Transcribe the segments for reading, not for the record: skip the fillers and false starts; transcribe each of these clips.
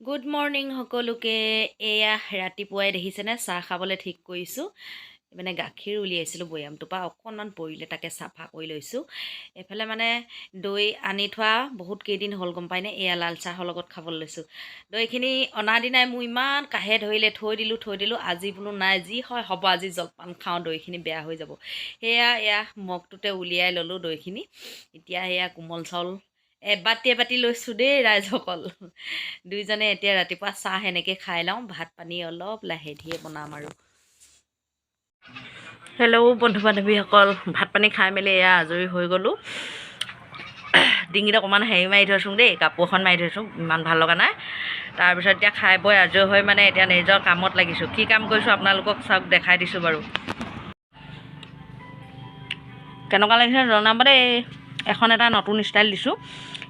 Good morning সকলোকে। এয়া ৰাতিপুৱাই দেখিছেনে চাহ খাবলৈ ঠিক কৰিছোঁ। মানে গাখীৰ উলিয়াইছিলোঁ বৈয়ামটোৰ পৰা, অকণমান পৰিলে তাকে চাফা কৰি লৈছোঁ। এইফালে মানে দৈ আনি থোৱা বহুত কেইদিন হ'ল গম পাইনে, এয়া লাল চাহৰ লগত খাবলৈ লৈছোঁ। দৈখিনি অনা দিনাই মোৰ ইমান কাহে ধৰিলে, থৈ দিলোঁ আজি বোলো নাই, যি হয় হ'ব, আজি জলপান খাওঁ, দৈখিনি বেয়া হৈ যাব। এয়া মগটোতে উলিয়াই ল'লোঁ দৈখিনি। এতিয়া এয়া কোমল চাউল এবাটি লৈছোঁ দেই ৰাইজসকল। দুইজনে এতিয়া ৰাতিপুৱা চাহ এনেকৈ খাই লওঁ, ভাত পানী অলপ লাহে ধীৰে বনাম আৰু। হেল্ল' বন্ধু বান্ধৱীসকল, ভাত পানী খাই মেলি এয়া আজৰি হৈ গ'লোঁ। ডিঙিত অকণমান হেৰি মাৰি থৈছোঁ দেই, কাপোৰ এখন মাৰি থৈছোঁ, ইমান ভাল লগা নাই। তাৰপিছত এতিয়া খাই বৈ আজৰি হৈ মানে এতিয়া নিজৰ কামত লাগিছোঁ। কি কাম কৰিছোঁ আপোনালোকক চাওক, দেখাই দিছোঁ বাৰু। কেনেকুৱা লাগিছে জনাব দেই। এখন এটা নতুন ষ্টাইল দিছোঁ,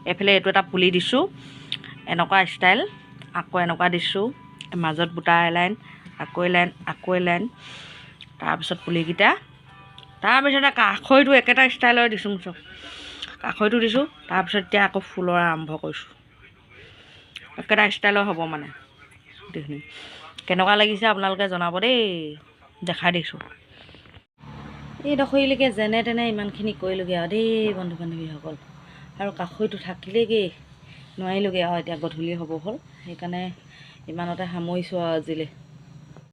এইফালে এইটো এটা পুলি দিছোঁ, এনেকুৱা ষ্টাইল, আকৌ এনেকুৱা দিছোঁ, মাজত বুটা এলাইন, আকৌ এলাইন, তাৰপিছত পুলিকেইটা, তাৰপিছতে কাষৈটো একেটা ষ্টাইলৰ দিছোঁ চব, কাষৈটো দিছোঁ। তাৰপিছত এতিয়া আকৌ ফুলৰ আৰম্ভ কৰিছোঁ, একেটা ষ্টাইলৰ হ'ব মানে গোটেইখিনি। কেনেকুৱা লাগিছে আপোনালোকে জনাব দেই, দেখাই দিছোঁ। এইডোখৰলৈকে যেনে তেনে ইমানখিনি কৰিলোঁগৈ আৰু দেই বন্ধু বান্ধৱীসকল। আৰু কাষৈটো থাকিলেগৈ, নোৱাৰিলোঁগৈ আৰু এতিয়া গধূলি হ'ব হ'ল, সেইকাৰণে ইমানতে সামৰিছোঁ আৰু আজিলৈ।